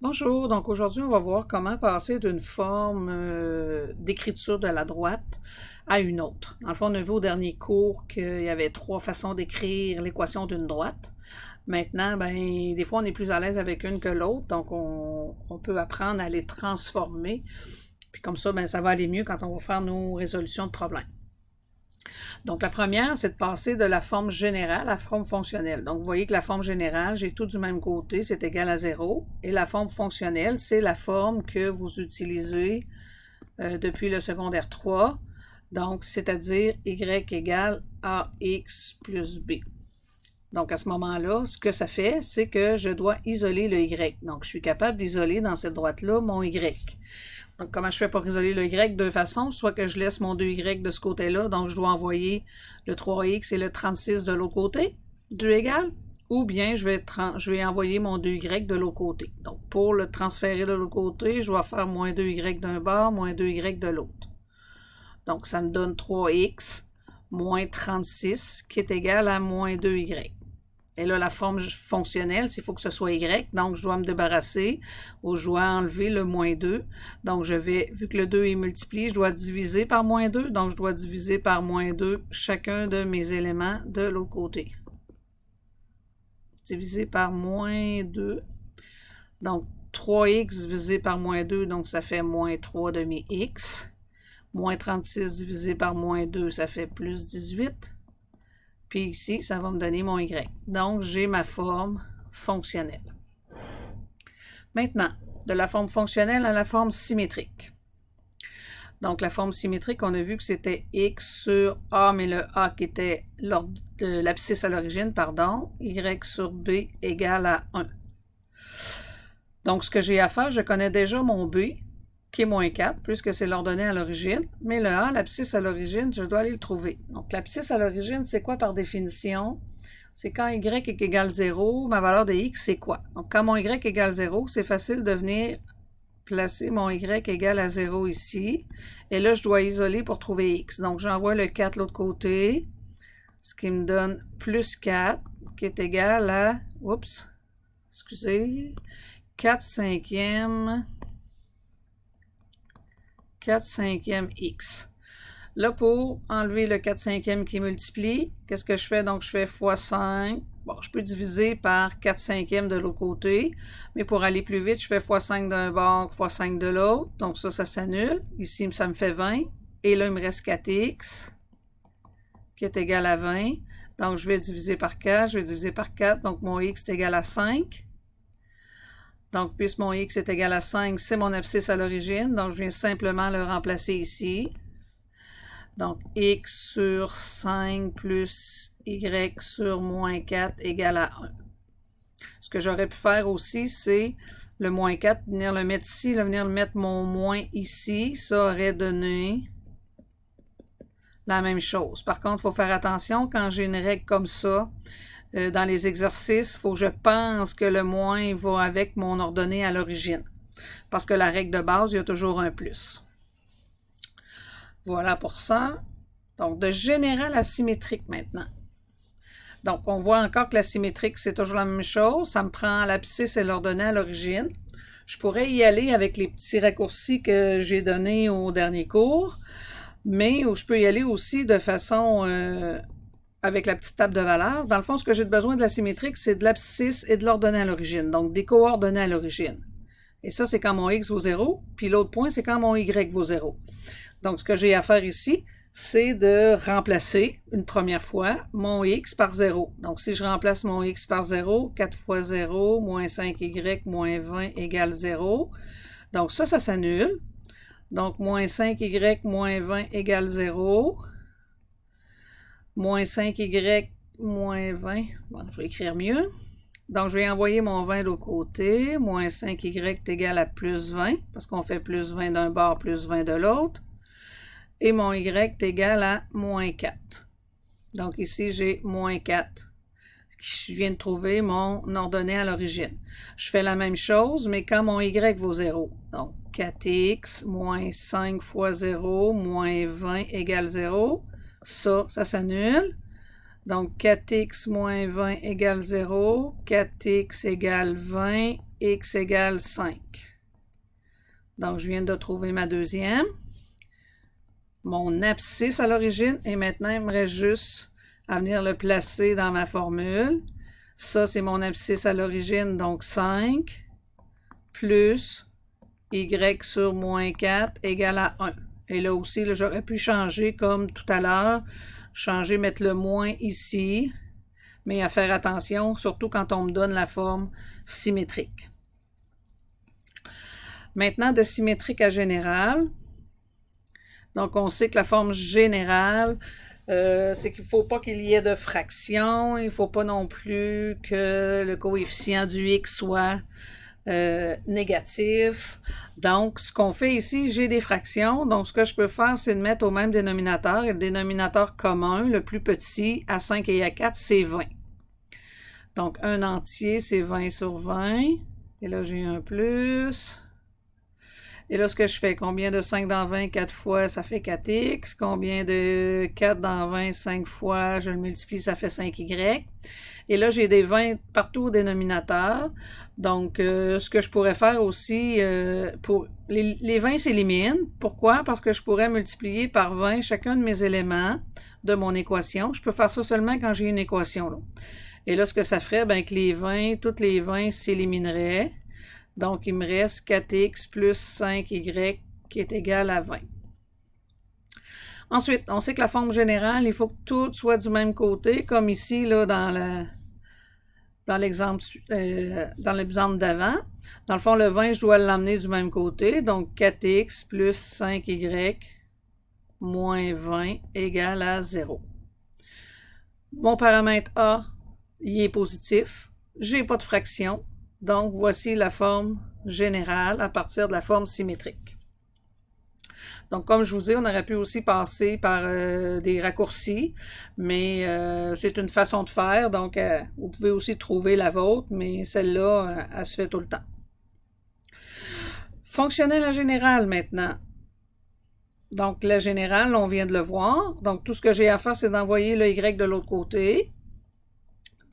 Bonjour, donc aujourd'hui on va voir comment passer d'une forme d'écriture de la droite à une autre. Dans le fond, on a vu au dernier cours qu'il y avait trois façons d'écrire l'équation d'une droite. Maintenant, des fois on est plus à l'aise avec une que l'autre, donc on peut apprendre à les transformer. Puis comme ça, ça va aller mieux quand on va faire nos résolutions de problèmes. Donc, la première, c'est de passer de la forme générale à la forme fonctionnelle. Donc, vous voyez que la forme générale, j'ai tout du même côté, c'est égal à 0. Et la forme fonctionnelle, c'est la forme que vous utilisez depuis le secondaire 3. Donc, c'est-à-dire y égale ax plus b. Donc, à ce moment-là, ce que ça fait, c'est que je dois isoler le y. Donc, je suis capable d'isoler dans cette droite-là mon y. Donc, comment je fais pour isoler le y? De deux façons. Soit que je laisse mon 2y de ce côté-là, donc je dois envoyer le 3x et le 36 de l'autre côté du égal, ou bien je vais envoyer mon 2y de l'autre côté. Donc, pour le transférer de l'autre côté, je dois faire moins 2y d'un bord, moins 2y de l'autre. Donc, ça me donne 3x moins 36 qui est égal à moins 2y. Et là, la forme fonctionnelle, il faut que ce soit y, donc je dois me débarrasser ou je dois enlever le moins 2. Donc, vu que le 2 est multiplié, je dois diviser par moins 2. Donc, je dois diviser par moins 2 chacun de mes éléments de l'autre côté. Divisé par moins 2. Donc, 3x divisé par moins 2, donc ça fait moins 3 demi x. Moins 36 divisé par moins 2, ça fait plus 18. Puis ici, ça va me donner mon y. Donc, j'ai ma forme fonctionnelle. Maintenant, de la forme fonctionnelle à la forme symétrique. Donc, la forme symétrique, on a vu que c'était x sur a, mais le a qui était l'abscisse à l'origine, pardon, y sur b égale à 1. Donc, ce que j'ai à faire, je connais déjà mon b, qui est moins 4, puisque c'est l'ordonnée à l'origine, mais le A, l'abscisse à l'origine, je dois aller le trouver. Donc, l'abscisse à l'origine, c'est quoi par définition? C'est quand y est égal 0, ma valeur de x, c'est quoi? Donc, quand mon y égale 0, c'est facile de venir placer mon y égal à 0 ici, et là, je dois isoler pour trouver x. Donc, j'envoie le 4 de l'autre côté, ce qui me donne plus 4, qui est égal à, 4 cinquièmes 4 cinquièmes x. Là, pour enlever le 4 cinquièmes qui multiplie, qu'est-ce que je fais? Donc, je fais fois 5. Bon, je peux diviser par 4 cinquièmes de l'autre côté, mais pour aller plus vite, je fais fois 5 d'un bord, fois 5 de l'autre. Donc, ça s'annule. Ici, ça me fait 20. Et là, il me reste 4x, qui est égal à 20. Donc, je vais diviser par 4. Je vais diviser par 4. Donc, mon x est égal à 5. Donc, puisque mon x est égal à 5, c'est mon abscisse à l'origine. Donc, je viens simplement le remplacer ici. Donc, x sur 5 plus y sur moins 4 égale à 1. Ce que j'aurais pu faire aussi, c'est le moins 4, venir le mettre ici, venir mettre mon moins ici. Ça aurait donné la même chose. Par contre, il faut faire attention quand j'ai une règle comme ça. Dans les exercices, il faut que je pense que le moins va avec mon ordonnée à l'origine. Parce que la règle de base, il y a toujours un plus. Voilà pour ça. Donc, de général à symétrique maintenant. Donc, on voit encore que la symétrique, c'est toujours la même chose. Ça me prend l'abscisse et l'ordonnée à l'origine. Je pourrais y aller avec les petits raccourcis que j'ai donnés au dernier cours, mais je peux y aller aussi de façon... avec la petite table de valeurs. Dans le fond, ce que j'ai besoin de la symétrique, c'est de l'abscisse et de l'ordonnée à l'origine, donc des coordonnées à l'origine. Et ça, c'est quand mon x vaut 0, puis l'autre point, c'est quand mon y vaut 0. Donc, ce que j'ai à faire ici, c'est de remplacer, une première fois, mon x par 0. Donc, si je remplace mon x par 0, 4 fois 0, moins 5y, moins 20 égale 0. Donc, ça s'annule. Donc, moins 5y, moins 20 égale 0. Moins 5y, moins 20. Bon, je vais écrire mieux. Donc, je vais envoyer mon 20 de l'autre côté. Moins 5y est égal à plus 20, parce qu'on fait plus 20 d'un bord, plus 20 de l'autre. Et mon y est égal à moins 4. Donc, ici, j'ai moins 4. Je viens de trouver mon ordonnée à l'origine. Je fais la même chose, mais quand mon y vaut 0. Donc, 4x moins 5 fois 0 moins 20 égale 0. Ça s'annule. Donc, 4x moins 20 égale 0. 4x égale 20. x égale 5. Donc, je viens de trouver ma deuxième. Mon abscisse à l'origine, et maintenant, il me reste juste à venir le placer dans ma formule. Ça, c'est mon abscisse à l'origine, donc 5 plus y sur moins 4 égale à 1. Et là aussi, j'aurais pu changer comme tout à l'heure, changer, mettre le moins ici, mais à faire attention, surtout quand on me donne la forme symétrique. Maintenant, de symétrique à générale, donc on sait que la forme générale, c'est qu'il ne faut pas qu'il y ait de fraction, il ne faut pas non plus que le coefficient du x soit négatif. Donc, ce qu'on fait ici, j'ai des fractions. Donc, ce que je peux faire, c'est de mettre au même dénominateur. Et le dénominateur commun, le plus petit, à 5 et à 4, c'est 20. Donc, un entier, c'est 20 sur 20. Et là, j'ai un plus. Et là, ce que je fais, combien de 5 dans 20, 4 fois, ça fait 4x. Combien de 4 dans 20, 5 fois, je le multiplie, ça fait 5y. Et là, j'ai des 20 partout au dénominateur. Donc, ce que je pourrais faire aussi, pour les 20 s'éliminent. Pourquoi? Parce que je pourrais multiplier par 20 chacun de mes éléments de mon équation. Je peux faire ça seulement quand j'ai une équation, là. Et là, ce que ça ferait, ben, que les 20, toutes les 20 s'élimineraient. Donc, il me reste 4x plus 5y qui est égal à 20. Ensuite, on sait que la forme générale, il faut que tout soit du même côté, comme ici, là, dans l'exemple d'avant. Dans le fond, le 20, je dois l'emmener du même côté. Donc, 4x plus 5y moins 20 égale à 0. Mon paramètre A, il est positif. Je n'ai pas de fraction. Donc, voici la forme générale à partir de la forme symétrique. Donc, comme je vous dis, on aurait pu aussi passer par des raccourcis, mais c'est une façon de faire. Donc, vous pouvez aussi trouver la vôtre, mais celle-là, elle se fait tout le temps. Fonctionnel à générale maintenant. Donc, la générale, on vient de le voir. Donc, tout ce que j'ai à faire, c'est d'envoyer le y de l'autre côté.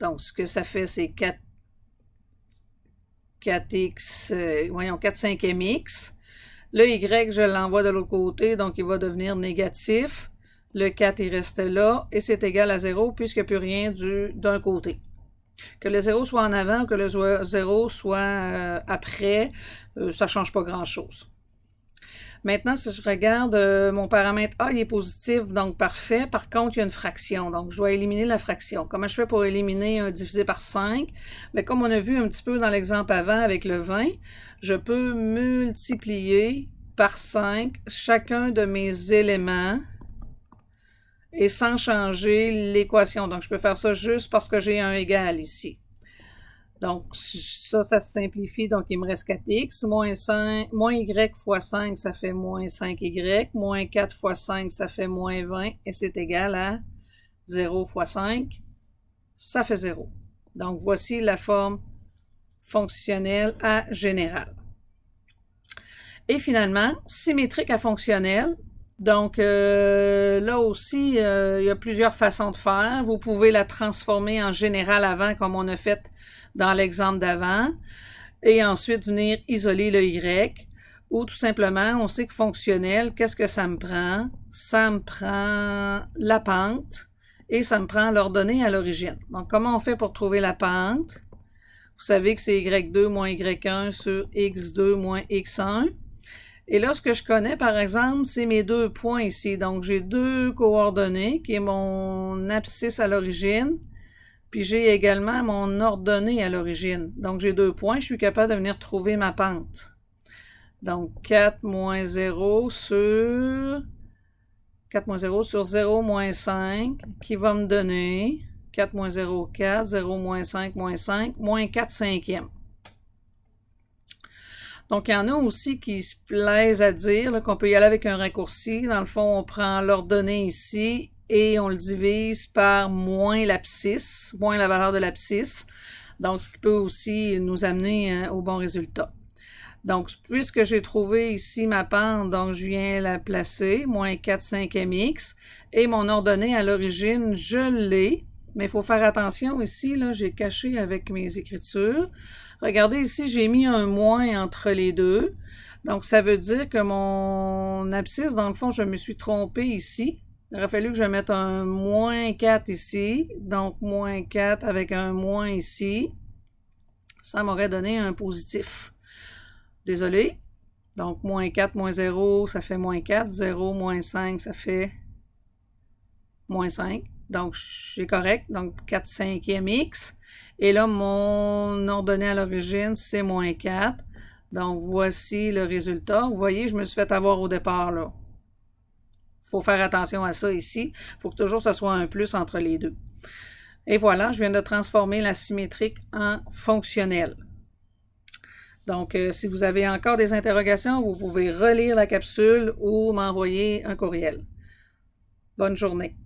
Donc, ce que ça fait, c'est 4 cinquième x. Le y, je l'envoie de l'autre côté, donc il va devenir négatif. Le 4, il reste là, et c'est égal à 0, puisqu'il n'y a plus rien d'un côté. Que le 0 soit en avant ou que le 0 soit après, ça ne change pas grand-chose. Maintenant, si je regarde, mon paramètre A, il est positif, donc parfait. Par contre, il y a une fraction, donc je dois éliminer la fraction. Comment je fais pour éliminer 1 divisé par 5? Bien, comme on a vu un petit peu dans l'exemple avant avec le 20, je peux multiplier par 5 chacun de mes éléments et sans changer l'équation. Donc, je peux faire ça juste parce que j'ai un égal ici. Donc, ça se simplifie. Donc, il me reste 4x. Moins y fois 5, ça fait moins 5y. Moins 4 fois 5, ça fait moins 20. Et c'est égal à 0 fois 5. Ça fait 0. Donc, voici la forme fonctionnelle à générale. Et finalement, symétrique à fonctionnelle. Donc, là aussi, il y a plusieurs façons de faire. Vous pouvez la transformer en générale avant, comme on a fait dans l'exemple d'avant, et ensuite venir isoler le y, ou tout simplement, on sait que fonctionnel, qu'est-ce que ça me prend? Ça me prend la pente, et ça me prend l'ordonnée à l'origine. Donc, comment on fait pour trouver la pente? Vous savez que c'est y2 moins y1 sur x2 moins x1. Et là, ce que je connais, par exemple, c'est mes deux points ici. Donc, j'ai deux coordonnées, qui est mon abscisse à l'origine, puis j'ai également mon ordonnée à l'origine. Donc, j'ai deux points, je suis capable de venir trouver ma pente. Donc, 4 moins 0 sur 0 moins 5, qui va me donner 4 moins 0, 4, 0 moins 5, moins 4 cinquièmes. Donc, il y en a aussi qui se plaisent à dire qu'on peut y aller avec un raccourci. Dans le fond, on prend l'ordonnée ici et on le divise par moins l'abscisse, moins la valeur de l'abscisse. Donc, ce qui peut aussi nous amener au bon résultat. Donc, puisque j'ai trouvé ici ma pente, donc je viens la placer, moins 4 cinquième x, et mon ordonnée à l'origine, je l'ai, mais il faut faire attention ici, là, j'ai caché avec mes écritures. Regardez ici, j'ai mis un moins entre les deux. Donc, ça veut dire que mon abscisse, dans le fond, je me suis trompée ici. Il aurait fallu que je mette un moins 4 ici. Donc, moins 4 avec un moins ici. Ça m'aurait donné un positif. Désolé. Donc, moins 4, moins 0, ça fait moins 4. 0, moins 5, ça fait moins 5. Donc, c'est correct. Donc, 4 cinquième x. Et là, mon ordonnée à l'origine, c'est moins 4. Donc, voici le résultat. Vous voyez, je me suis fait avoir au départ, là. Il faut faire attention à ça ici. Il faut que toujours ce soit un plus entre les deux. Et voilà, je viens de transformer la symétrique en fonctionnelle. Donc, si vous avez encore des interrogations, vous pouvez relire la capsule ou m'envoyer un courriel. Bonne journée.